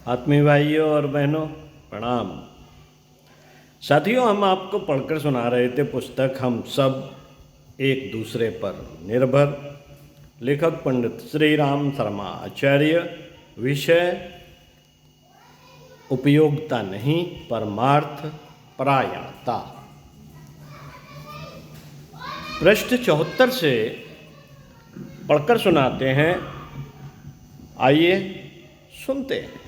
आत्मीय भाइयों और बहनों प्रणाम। साथियों, हम आपको पढ़कर सुना रहे थे पुस्तक हम सब एक दूसरे पर निर्भर। लेखक पंडित श्री राम शर्मा आचार्य। विषय उपयोगिता नहीं परमार्थ परायणता। पृष्ठ 74 से पढ़कर सुनाते हैं। आइए सुनते हैं।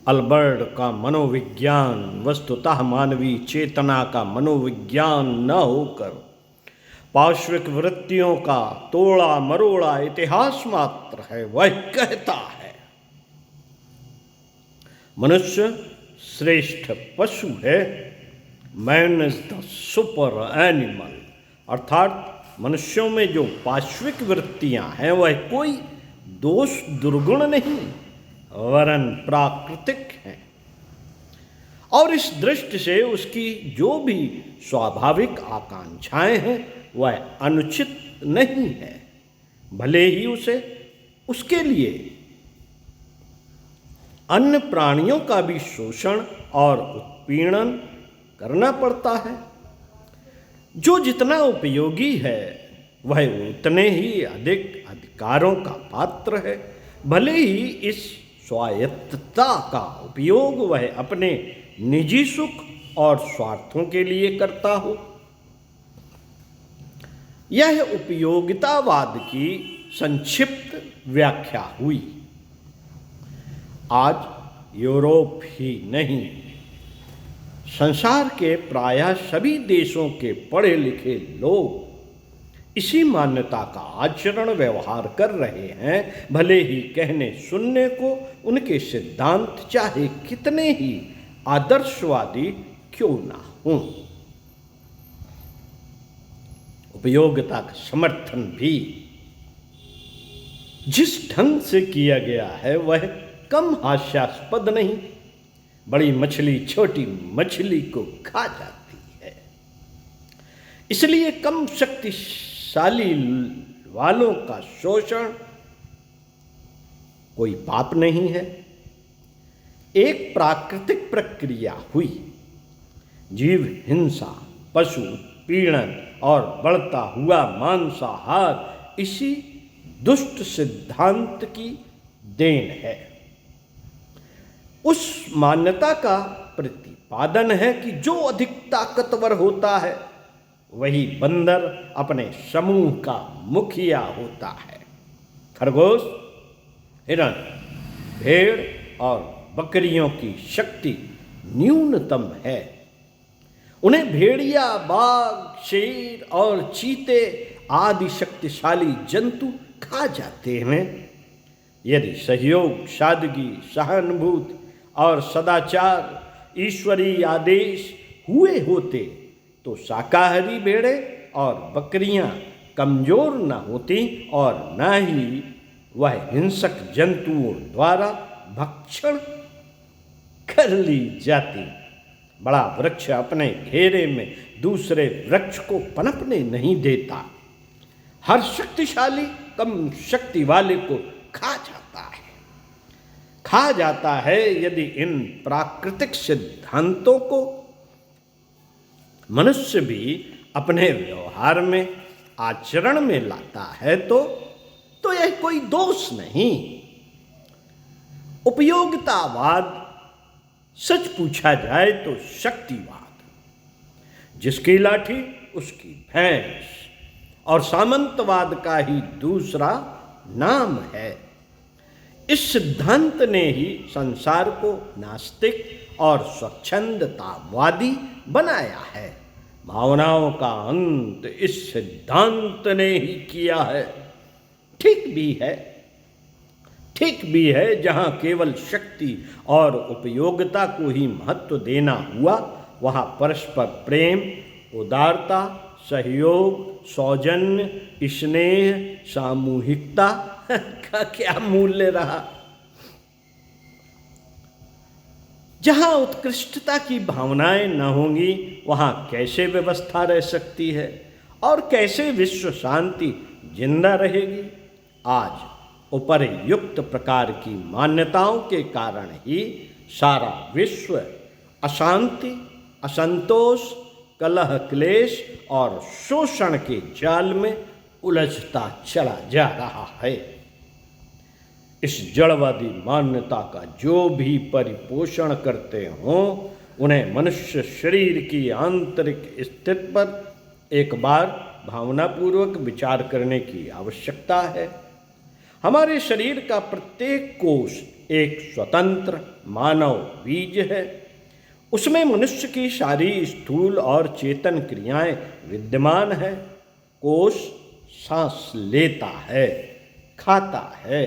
अल्बर्ट का मनोविज्ञान वस्तुतः मानवीय चेतना का मनोविज्ञान न होकर पार्श्विक वृत्तियों का तोड़ा मरोड़ा इतिहास मात्र है। वह कहता है मनुष्य श्रेष्ठ पशु है। Man is the super animal. अर्थात मनुष्यों में जो पार्श्विक वृत्तियां हैं वह कोई दोष दुर्गुण नहीं वरन प्राकृतिक हैं, और इस दृष्टि से उसकी जो भी स्वाभाविक आकांक्षाएं हैं वह अनुचित नहीं है, भले ही उसे उसके लिए अन्य प्राणियों का भी शोषण और उत्पीड़न करना पड़ता है। जो जितना उपयोगी है वह उतने ही अधिक अधिकारों का पात्र है, भले ही इस स्वायत्तता का उपयोग वह अपने निजी सुख और स्वार्थों के लिए करता हो। यह उपयोगितावाद की संक्षिप्त व्याख्या हुई। आज यूरोप ही नहीं, संसार के प्रायः सभी देशों के पढ़े लिखे लोग इसी मान्यता का आचरण व्यवहार कर रहे हैं, भले ही कहने सुनने को उनके सिद्धांत चाहे कितने ही आदर्शवादी क्यों ना हों। उपयोगिता का समर्थन भी जिस ढंग से किया गया है वह कम हास्यास्पद नहीं। बड़ी मछली छोटी मछली को खा जाती है, इसलिए कम शक्तिशाली वालों का शोषण कोई पाप नहीं है। एक प्राकृतिक प्रक्रिया हुई। जीव हिंसा, पशु पीड़न और बढ़ता हुआ मांसाहार इसी दुष्ट सिद्धांत की देन है। उस मान्यता का प्रतिपादन है कि जो अधिक ताकतवर होता है वही बंदर अपने समूह का मुखिया होता है। खरगोश, हिरण, भेड़ और बकरियों की शक्ति न्यूनतम है। उन्हें भेड़िया, बाघ, शेर और चीते आदि शक्तिशाली जंतु खा जाते हैं। यदि सहयोग, सादगी, सहानुभूति और सदाचार ईश्वरीय आदेश हुए होते तो शाकाहारी भेड़े और बकरियां कमजोर न होती और न ही वह हिंसक जंतुओं द्वारा भक्षण कर ली जाती। बड़ा वृक्ष अपने घेरे में दूसरे वृक्ष को पनपने नहीं देता। हर शक्तिशाली कम शक्ति वाले को खा जाता है। यदि इन प्राकृतिक सिद्धांतों को मनुष्य भी अपने व्यवहार में आचरण में लाता है तो यह कोई दोष नहीं। उपयोगितावाद सच पूछा जाए तो शक्तिवाद, जिसकी लाठी उसकी भैंस, और सामंतवाद का ही दूसरा नाम है। इस सिद्धांत ने ही संसार को नास्तिक और स्वच्छंदतावादी बनाया है। भावनाओं का अंत इस सिद्धांत ने ही किया है। ठीक भी है जहां केवल शक्ति और उपयोगिता को ही महत्व देना हुआ, वहां परस्पर प्रेम, उदारता, सहयोग, सौजन्य, स्नेह, सामूहिकता का क्या मूल्य रहा। जहां उत्कृष्टता की भावनाएं न होंगी वहां कैसे व्यवस्था रह सकती है और कैसे विश्व शांति जिंदा रहेगी। आज उपर्युक्त प्रकार की मान्यताओं के कारण ही सारा विश्व अशांति, असंतोष, कलह, क्लेश और शोषण के जाल में उलझता चला जा रहा है। इस जड़वादी मान्यता का जो भी परिपोषण करते हों, उन्हें मनुष्य शरीर की आंतरिक स्थिति पर एक बार भावनापूर्वक विचार करने की आवश्यकता है। हमारे शरीर का प्रत्येक कोष एक स्वतंत्र मानव बीज है। उसमें मनुष्य की सारी स्थूल और चेतन क्रियाएं विद्यमान है। कोष सांस लेता है, खाता है,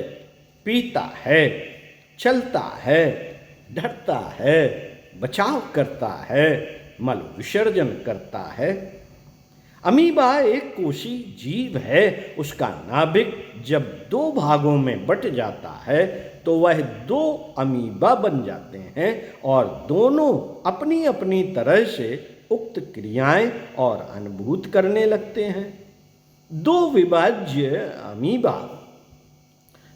पीता है, चलता है, डरता है, बचाव करता है, मल विसर्जन करता है। अमीबा एक कोशी जीव है। उसका नाभिक जब दो भागों में बट जाता है तो वह दो अमीबा बन जाते हैं और दोनों अपनी अपनी तरह से उक्त क्रियाएं और अनुभूत करने लगते हैं। दो विभाज्य अमीबा,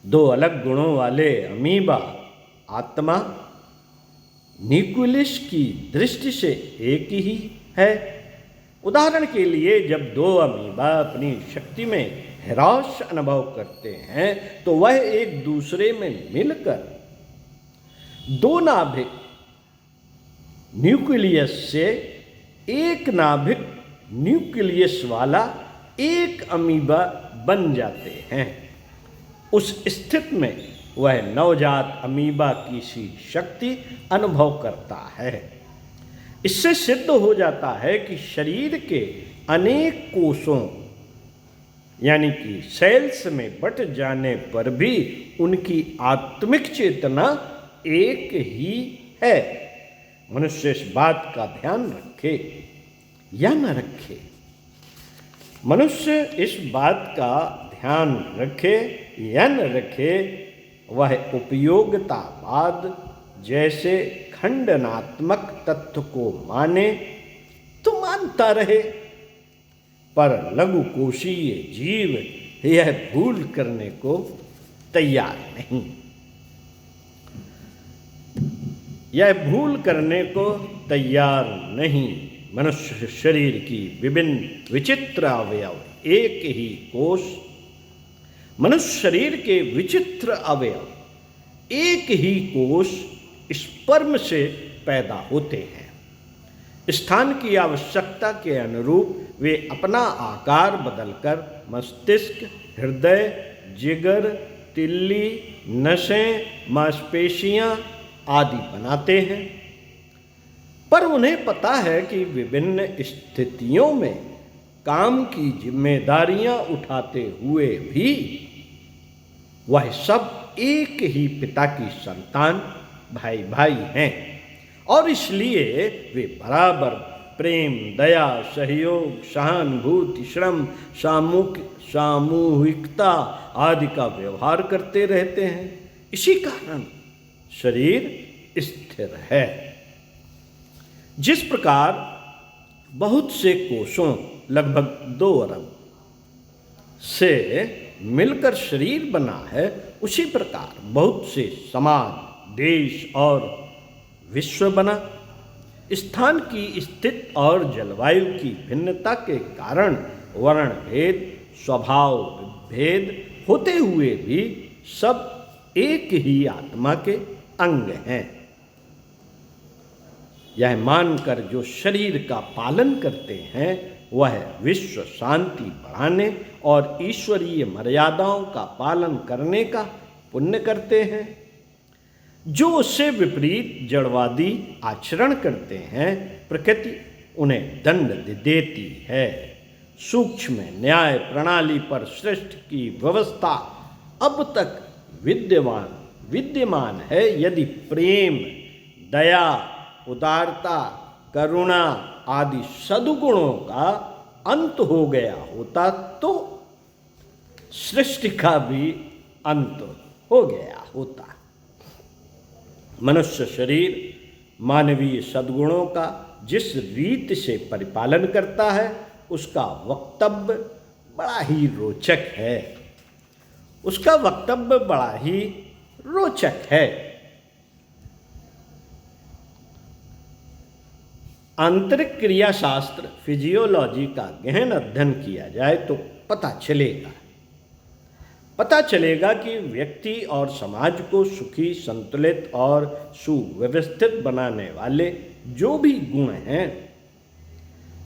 दो अलग गुणों वाले अमीबा आत्मा न्यूक्लियस की दृष्टि से एक ही है। उदाहरण के लिए, जब दो अमीबा अपनी शक्ति में ह्रास अनुभव करते हैं तो वह एक दूसरे में मिलकर दो नाभिक न्यूक्लियस से एक नाभिक न्यूक्लियस वाला एक अमीबा बन जाते हैं। उस स्थिति में वह नवजात अमीबा की सी शक्ति अनुभव करता है। इससे सिद्ध हो जाता है कि शरीर के अनेक कोषों यानी कि सेल्स में बट जाने पर भी उनकी आत्मिक चेतना एक ही है। मनुष्य इस बात का ध्यान रखे या न रखे, मनुष्य इस बात का ध्यान रखे या न रखे, वह उपयोगितावाद जैसे खंडनात्मक तत्व को माने तो मानता रहे, पर लघु कोशीय जीव यह भूल करने को तैयार नहीं। यह भूल करने को तैयार नहीं। मनुष्य शरीर की विभिन्न विचित्र अवयव एक ही कोष, मनुष्य शरीर के विचित्र अवयव एक ही कोष स्पर्म से पैदा होते हैं। स्थान की आवश्यकता के अनुरूप वे अपना आकार बदलकर मस्तिष्क, हृदय, जिगर, तिल्ली, नसें, मांसपेशियां आदि बनाते हैं। पर उन्हें पता है कि विभिन्न स्थितियों में काम की जिम्मेदारियां उठाते हुए भी वह सब एक ही पिता की संतान भाई भाई हैं और इसलिए वे बराबर प्रेम, दया, सहयोग, सहानुभूति, श्रम, सामूहिकता आदि का व्यवहार करते रहते हैं। इसी कारण शरीर स्थिर है। जिस प्रकार बहुत से कोषों लगभग 2 अरब से मिलकर शरीर बना है, उसी प्रकार बहुत से समाज, देश और विश्व बना। स्थान की स्थिति और जलवायु की भिन्नता के कारण वर्ण भेद, स्वभाव भेद होते हुए भी सब एक ही आत्मा के अंग हैं। यह मानकर जो शरीर का पालन करते हैं वह विश्व शांति बढ़ाने और ईश्वरीय मर्यादाओं का पालन करने का पुण्य करते हैं। जो उससे विपरीत जड़वादी आचरण करते हैं, प्रकृति उन्हें दंड देती है। सूक्ष्म न्याय प्रणाली पर सृष्टि की व्यवस्था अब तक विद्यमान है। यदि प्रेम, दया, उदारता, करुणा आदि सद्गुणों का अंत हो गया होता तो सृष्टि का भी अंत हो गया होता। मनुष्य शरीर मानवीय सद्गुणों का जिस रीति से परिपालन करता है उसका वक्तव्य बड़ा ही रोचक है। उसका वक्तव्य बड़ा ही रोचक है। आंतरिक क्रियाशास्त्र फिजियोलॉजी का गहन अध्ययन किया जाए तो पता चलेगा कि व्यक्ति और समाज को सुखी, संतुलित और सुव्यवस्थित बनाने वाले जो भी गुण हैं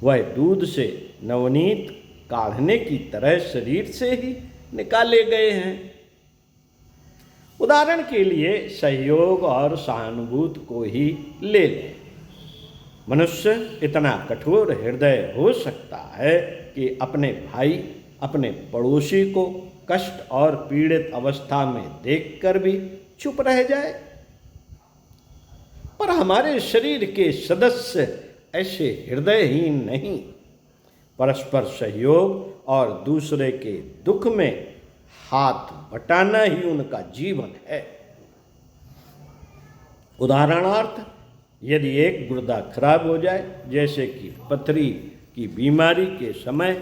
वह दूध से नवनीत काढ़ने की तरह शरीर से ही निकाले गए हैं। उदाहरण के लिए सहयोग और सहानुभूति को ही ले लें। मनुष्य इतना कठोर हृदय हो सकता है कि अपने भाई, अपने पड़ोसी को कष्ट और पीड़ित अवस्था में देखकर भी चुप रह जाए, पर हमारे शरीर के सदस्य ऐसे हृदयहीन नहीं। परस्पर सहयोग और दूसरे के दुख में हाथ बटाना ही उनका जीवन है। उदाहरणार्थ, यदि एक गुर्दा खराब हो जाए, जैसे कि पथरी की बीमारी के समय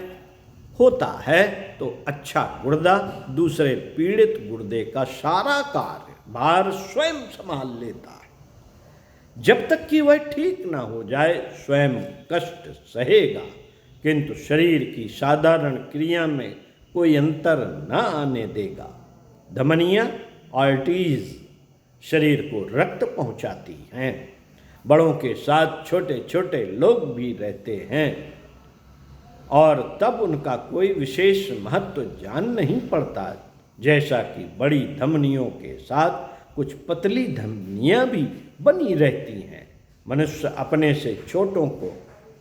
होता है, तो अच्छा गुर्दा दूसरे पीड़ित गुर्दे का सारा कार्य भार स्वयं संभाल लेता है। जब तक कि वह ठीक ना हो जाए स्वयं कष्ट सहेगा, किंतु शरीर की साधारण क्रिया में कोई अंतर न आने देगा। धमनियाँ, आर्टरीज शरीर को रक्त पहुँचाती हैं। बड़ों के साथ छोटे छोटे लोग भी रहते हैं और तब उनका कोई विशेष महत्व जान नहीं पड़ता, जैसा कि बड़ी धमनियों के साथ कुछ पतली धमनियाँ भी बनी रहती हैं। मनुष्य अपने से छोटों को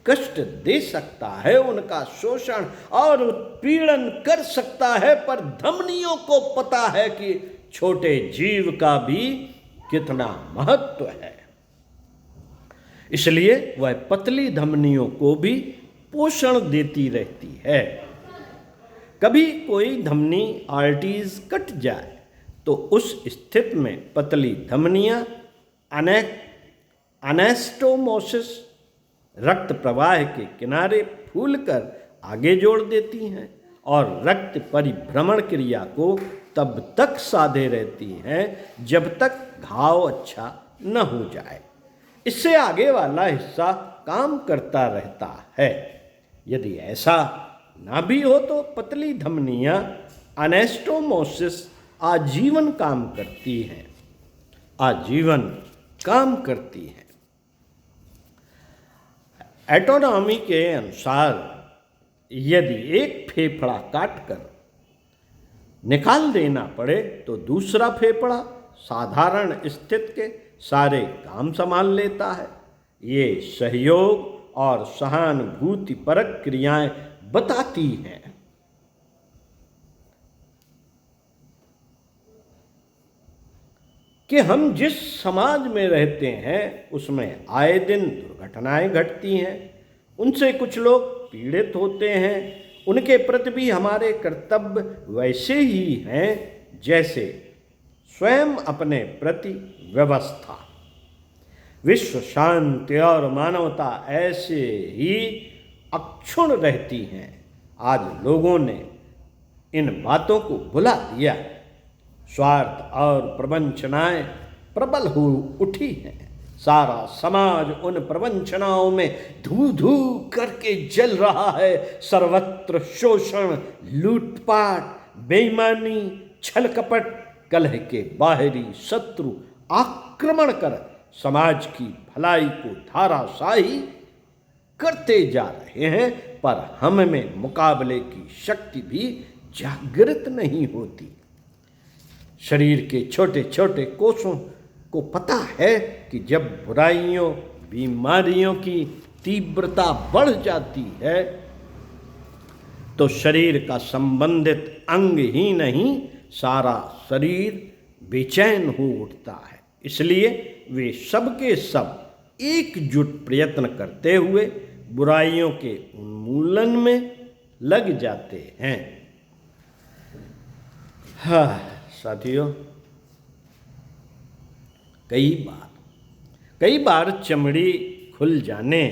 कष्ट दे सकता है, उनका शोषण और उत्पीड़न कर सकता है, पर धमनियों को पता है कि छोटे जीव का भी कितना महत्व है। इसलिए वह पतली धमनियों को भी पोषण देती रहती है। कभी कोई धमनी, आर्टरीज कट जाए तो उस स्थिति में पतली धमनियाँ एनास्टोमोसिस रक्त प्रवाह के किनारे फूलकर आगे जोड़ देती हैं और रक्त परिभ्रमण क्रिया को तब तक साधे रहती हैं जब तक घाव अच्छा न हो जाए। इससे आगे वाला हिस्सा काम करता रहता है। यदि ऐसा ना भी हो तो पतली धमनियाँ एनास्टोमोसिस आजीवन काम करती हैं, आजीवन काम करती हैं। एटोनॉमी के अनुसार यदि एक फेफड़ा काटकर निकाल देना पड़े तो दूसरा फेफड़ा साधारण स्थिति के सारे काम संभाल लेता है। ये सहयोग और सहानुभूतिपरक क्रियाएं बताती हैं। कि हम जिस समाज में रहते हैं उसमें आए दिन दुर्घटनाएं घटती हैं, उनसे कुछ लोग पीड़ित होते हैं। उनके प्रति भी हमारे कर्तव्य वैसे ही हैं जैसे स्वयं अपने प्रति व्यवस्था, विश्व शांति और मानवता ऐसे ही अक्षुण्ण रहती हैं। आज लोगों ने इन बातों को भुला दिया। स्वार्थ और प्रवंचनाएं प्रबल हो उठी हैं। सारा समाज उन प्रवंचनाओं में धू धू करके जल रहा है। सर्वत्र शोषण, लूटपाट, बेईमानी, छल कपट, कलह के बाहरी शत्रु आक्रमण कर समाज की भलाई को धाराशाही करते जा रहे हैं, पर हम में मुकाबले की शक्ति भी जागृत नहीं होती। शरीर के छोटे छोटे कोषों को पता है कि जब बुराइयों, बीमारियों की तीव्रता बढ़ जाती है तो शरीर का संबंधित अंग ही नहीं, सारा शरीर बेचैन हो उठता है। इसलिए वे सबके सब एकजुट प्रयत्न करते हुए बुराइयों के उन्मूलन में लग जाते हैं। हाँ साथियों, कई बार चमड़ी खुल जाने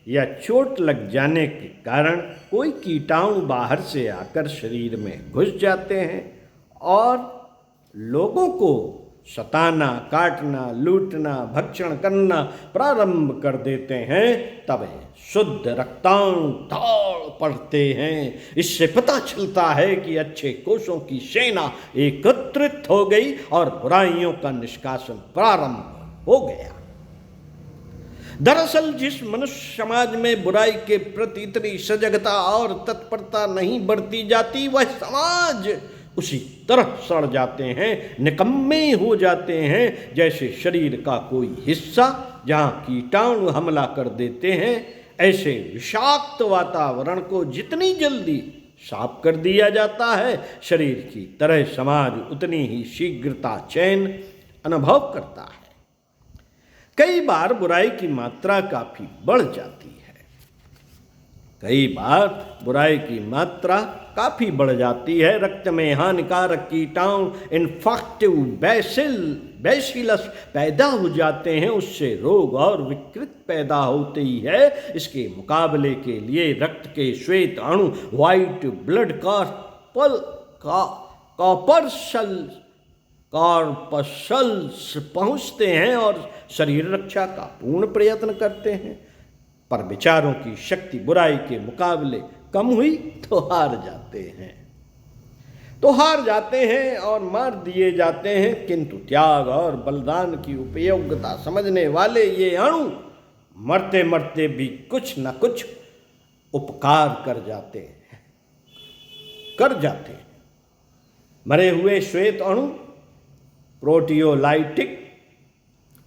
या चोट लग जाने के कारण कोई कीटाणु बाहर से आकर शरीर में घुस जाते हैं और लोगों को सताना, काटना, लूटना, भक्षण करना प्रारंभ कर देते हैं, तब शुद्ध रक्ताणु दौड़ पड़ते हैं। इससे पता चलता है कि अच्छे कोषों की सेना एकत्रित हो गई और बुराइयों का निष्कासन प्रारंभ हो गया। दरअसल जिस मनुष्य समाज में बुराई के प्रति इतनी सजगता और तत्परता नहीं बरती जाती, वह समाज उसी तरह सड़ जाते हैं, निकम्मे हो जाते हैं, जैसे शरीर का कोई हिस्सा जहाँ कीटाणु हमला कर देते हैं। ऐसे विषाक्त वातावरण को जितनी जल्दी साफ कर दिया जाता है, शरीर की तरह समाज उतनी ही शीघ्रता चैन अनुभव करता है। कई बार बुराई की मात्रा काफी बढ़ जाती है, कई बार बुराई की मात्रा काफी बढ़ जाती है। रक्त में हानिकारक कीटाणु इन्फेक्टिव बैसिलस पैदा हो जाते हैं, उससे रोग और विकृत पैदा होते ही है। इसके मुकाबले के लिए रक्त के श्वेत अणु व्हाइट ब्लड कॉर्पसल्स पहुंचते हैं और शरीर रक्षा का पूर्ण प्रयत्न करते हैं। पर विचारों की शक्ति बुराई के मुकाबले कम हुई तो हार जाते हैं और मार दिए जाते हैं। किंतु त्याग और बलिदान की उपयोगिता समझने वाले ये अणु मरते मरते भी कुछ न कुछ उपकार कर जाते हैं। मरे हुए श्वेत अणु प्रोटियोलाइटिक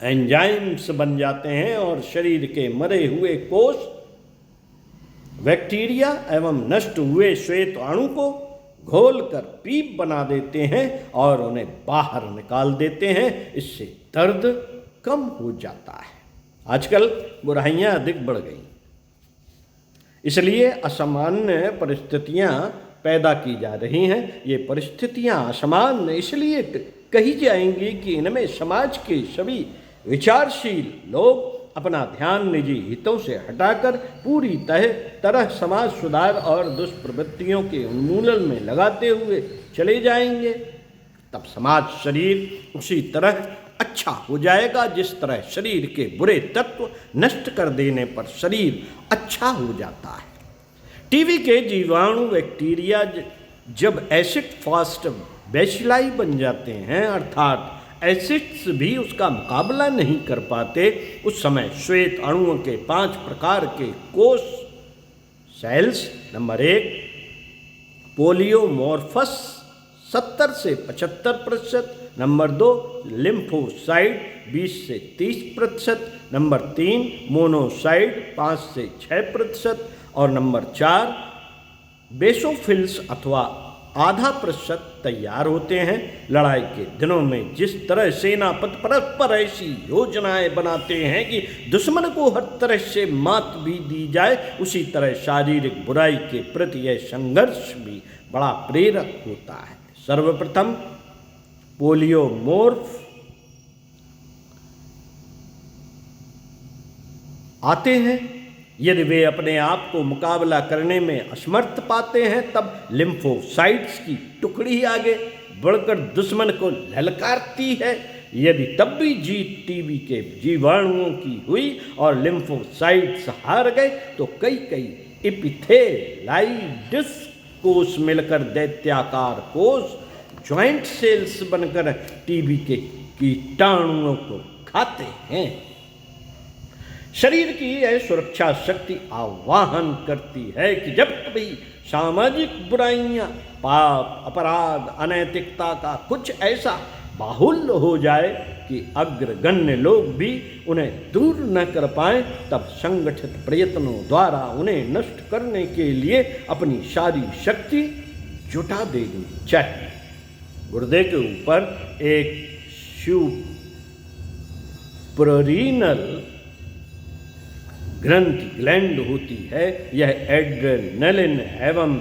एंजाइम्स बन जाते हैं और शरीर के मरे हुए कोष बैक्टीरिया एवं नष्ट हुए श्वेत अणु को घोलकर पीप बना देते हैं और उन्हें बाहर निकाल देते हैं। इससे दर्द कम हो जाता है। आजकल बुराइयां अधिक बढ़ गई, इसलिए असामान्य परिस्थितियां पैदा की जा रही हैं। ये परिस्थितियां असामान्य इसलिए कही जाएंगी कि इनमें समाज के सभी विचारशील लोग अपना ध्यान निजी हितों से हटाकर पूरी तरह समाज सुधार और दुष्प्रवृत्तियों के उन्मूलन में लगाते हुए चले जाएंगे। तब समाज शरीर उसी तरह अच्छा हो जाएगा जिस तरह शरीर के बुरे तत्व नष्ट कर देने पर शरीर अच्छा हो जाता है। टीबी के जीवाणु बैक्टीरिया जब एसिड फास्ट बैसिलाई बन जाते हैं, अर्थात एसिड्स भी उसका मुकाबला नहीं कर पाते, उस समय श्वेत अणुओं के 5 प्रकार के कोष सेल्स, नंबर 1 पोलियोमॉर्फस 70 से 75%, नंबर 2 लिम्फोसाइट 20 से 30%, नंबर 3 मोनोसाइट 5 से 6% और नंबर 4 बेसोफिल्स अथवा आधा % तैयार होते हैं। लड़ाई के दिनों में जिस तरह सेनापति परस्पर ऐसी योजनाएं बनाते हैं कि दुश्मन को हर तरह से मात भी दी जाए, उसी तरह शारीरिक बुराई के प्रति यह संघर्ष भी बड़ा प्रेरक होता है। सर्वप्रथम पोलियोमॉर्फ आते हैं। यदि वे अपने आप को मुकाबला करने में असमर्थ पाते हैं, तब लिम्फोसाइट्स की टुकड़ी आगे बढ़कर दुश्मन को ललकारती है। यदि तब भी जीत टीबी के जीवाणुओं की हुई और लिम्फोसाइट्स हार गए, तो कई एपिथेलाइड्स कोष मिलकर दैत्याकार कोष ज्वाइंट सेल्स बनकर टीबी के कीटाणुओं को खाते हैं। शरीर की यह सुरक्षा शक्ति आह्वान करती है कि जब कभी सामाजिक बुराइयां, पाप, अपराध, अनैतिकता का कुछ ऐसा बाहुल्य हो जाए कि अग्रगण्य लोग भी उन्हें दूर न कर पाएं, तब संगठित प्रयत्नों द्वारा उन्हें नष्ट करने के लिए अपनी सारी शक्ति जुटा देनी चाहिए। गुर्दे के ऊपर एक सुप्रारीनल ग्लैंड होती है। यह एड्रेनलिन एवं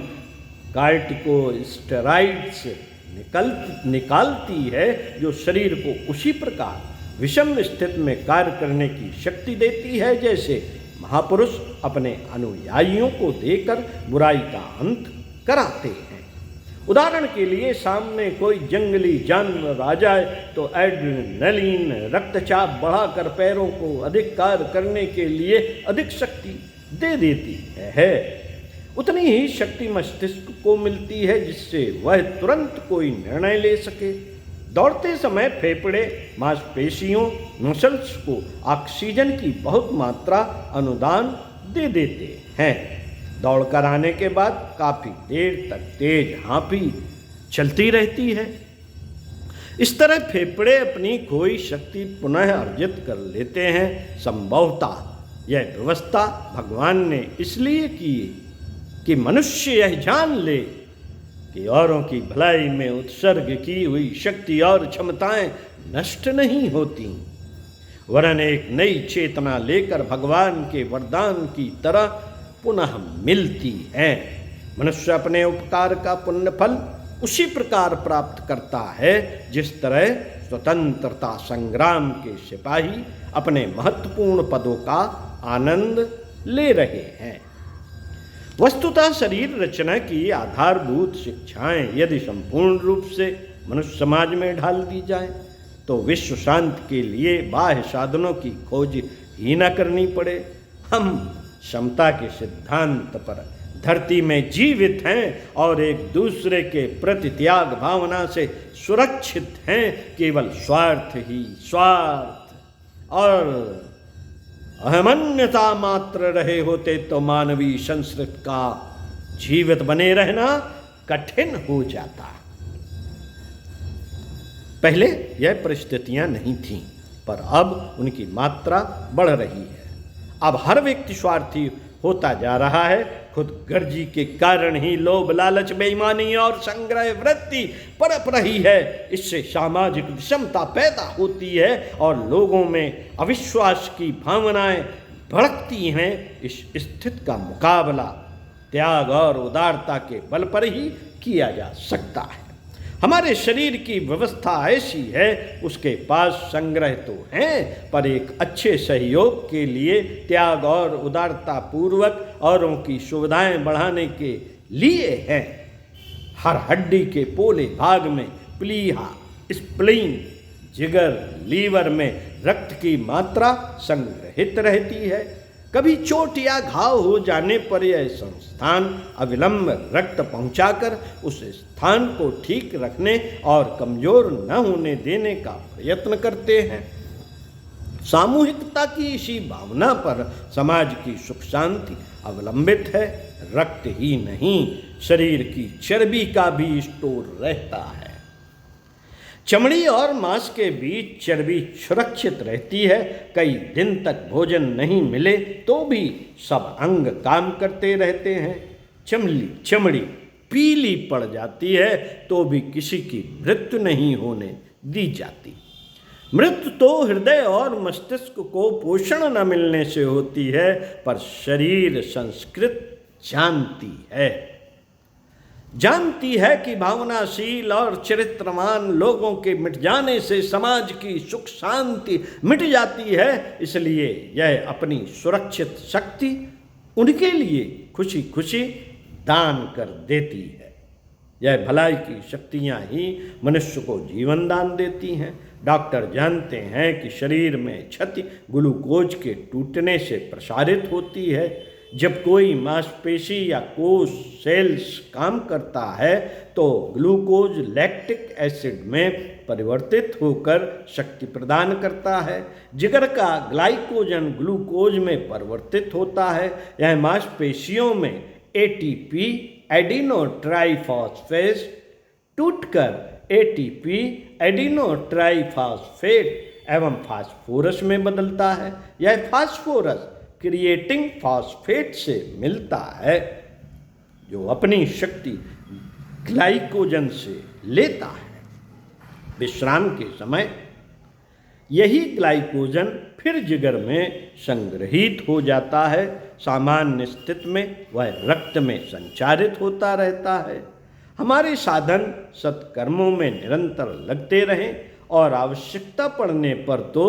कार्टिकोस्टेरॉइड्स निकालती है, जो शरीर को उसी प्रकार विषम स्थिति में कार्य करने की शक्ति देती है जैसे महापुरुष अपने अनुयायियों को देकर बुराई का अंत कराते हैं। उदाहरण के लिए सामने कोई जंगली जानवर आ जाए तो एड्रेनलिन रक्तचाप बढ़ाकर पैरों को अधिक कार्य करने के लिए अधिक शक्ति दे देती है। उतनी ही शक्ति मस्तिष्क को मिलती है जिससे वह तुरंत कोई निर्णय ले सके। दौड़ते समय फेफड़े मांसपेशियों मसल्स को ऑक्सीजन की बहुत मात्रा अनुदान दे देते हैं। दौड़कर आने के बाद काफ़ी देर तक तेज हाँफी चलती रहती है। इस तरह फेफड़े अपनी खोई शक्ति पुनः अर्जित कर लेते हैं। संभवतः यह व्यवस्था भगवान ने इसलिए की कि मनुष्य यह जान ले कि औरों की भलाई में उत्सर्ग की हुई शक्ति और क्षमताएं नष्ट नहीं होती, वरन एक नई चेतना लेकर भगवान के वरदान की तरह पुनः मिलती है। मनुष्य अपने उपकार का पुण्य फल उसी प्रकार प्राप्त करता है जिस तरह स्वतंत्रता संग्राम के सिपाही अपने महत्वपूर्ण पदों का आनंद ले रहे हैं। वस्तुतः शरीर रचना की आधारभूत शिक्षाएं यदि संपूर्ण रूप से मनुष्य समाज में ढाल दी जाएं, तो विश्व शांति के लिए बाह्य साधनों की खोज ही न करनी पड़े। हम समता के सिद्धांत पर धरती में जीवित हैं और एक दूसरे के प्रति त्याग भावना से सुरक्षित हैं। केवल स्वार्थ ही स्वार्थ और अहमन्यता मात्र रहे होते तो मानवीय संस्कृति का जीवित बने रहना कठिन हो जाता। पहले यह परिस्थितियां नहीं थीं, पर अब उनकी मात्रा बढ़ रही है। अब हर व्यक्ति स्वार्थी होता जा रहा है। खुद गर्जी के कारण ही लोभ लालच बेईमानी और संग्रह वृत्ति पनप रही है। इससे सामाजिक विषमता पैदा होती है और लोगों में अविश्वास की भावनाएं भड़कती हैं। इस स्थिति का मुकाबला त्याग और उदारता के बल पर ही किया जा सकता है। हमारे शरीर की व्यवस्था ऐसी है, उसके पास संग्रह तो हैं, पर एक अच्छे सहयोग के लिए त्याग और उदारता पूर्वक औरों की सुविधाएं बढ़ाने के लिए हैं। हर हड्डी के पोले भाग में प्लीहा, स्प्लीन, जिगर, लीवर में रक्त की मात्रा संग्रहित रहती है। कभी चोट या घाव हो जाने पर यह संस्थान अविलंब रक्त पहुंचाकर उस स्थान को ठीक रखने और कमजोर न होने देने का प्रयत्न करते हैं। सामूहिकता की इसी भावना पर समाज की सुख शांति अवलंबित है। रक्त ही नहीं, शरीर की चर्बी का भी स्टोर रहता है। चमड़ी और मांस के बीच चर्बी सुरक्षित रहती है। कई दिन तक भोजन नहीं मिले तो भी सब अंग काम करते रहते हैं। चमड़ी पीली पड़ जाती है तो भी किसी की मृत्यु नहीं होने दी जाती। मृत्यु तो हृदय और मस्तिष्क को पोषण न मिलने से होती है, पर शरीर संस्कृत जानती है कि भावनाशील और चरित्रवान लोगों के मिट जाने से समाज की सुख शांति मिट जाती है। इसलिए यह अपनी सुरक्षित शक्ति उनके लिए खुशी खुशी दान कर देती है। यह भलाई की शक्तियाँ ही मनुष्य को जीवन दान देती हैं। डॉक्टर जानते हैं कि शरीर में क्षति ग्लूकोज के टूटने से प्रसारित होती है। जब कोई मांसपेशी या कोष सेल्स काम करता है तो ग्लूकोज लैक्टिक एसिड में परिवर्तित होकर शक्ति प्रदान करता है। जिगर का ग्लाइकोजन ग्लूकोज में परिवर्तित होता है। यह मांसपेशियों में एटीपी एडिनो ट्राइफॉस्फेट टूटकर एटीपी एडिनो ट्राइफॉस्फेट एवं फास्फोरस में बदलता है। यह फास्फोरस क्रिएटिंग फॉस्फेट से मिलता है, जो अपनी शक्ति ग्लाइकोजन से लेता है। विश्राम के समय यही ग्लाइकोजन फिर जिगर में संग्रहित हो जाता है। सामान्य स्थिति में वह रक्त में संचारित होता रहता है। हमारे साधन सत्कर्मों में निरंतर लगते रहें और आवश्यकता पड़ने पर तो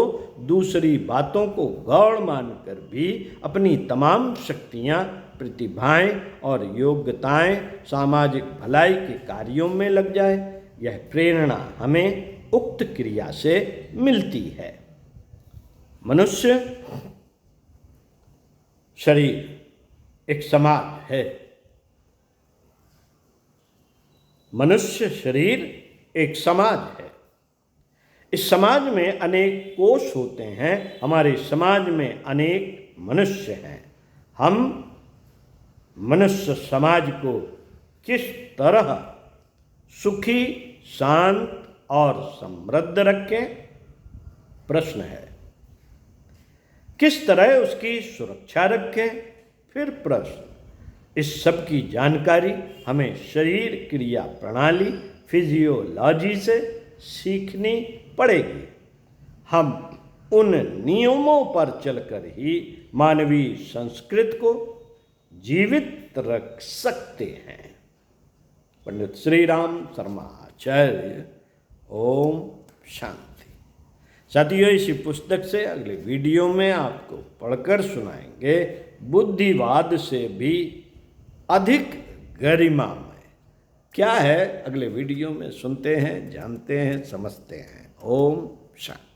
दूसरी बातों को गौण मानकर भी अपनी तमाम शक्तियाँ प्रतिभाएं और योग्यताएं सामाजिक भलाई के कार्यों में लग जाए, यह प्रेरणा हमें उक्त क्रिया से मिलती है। मनुष्य शरीर एक समाज है। मनुष्य शरीर एक समाज है। इस समाज में अनेक कोष होते हैं। हमारे समाज में अनेक मनुष्य हैं। हम मनुष्य समाज को किस तरह सुखी, शांत और समृद्ध रखें, प्रश्न है। किस तरह उसकी सुरक्षा रखें, फिर प्रश्न। इस सब की जानकारी हमें शरीर क्रिया प्रणाली फिजियोलॉजी से सीखनी पड़ेगी। हम उन नियमों पर चलकर ही मानवीय संस्कृति को जीवित रख सकते हैं। पंडित श्री राम शर्मा आचार्य। ओम शांति। साथियों, इसी पुस्तक से अगले वीडियो में आपको पढ़कर सुनाएंगे बुद्धिवाद से भी अधिक गरिमामय। क्या है, अगले वीडियो में सुनते हैं, जानते हैं, समझते हैं। ओम शांति।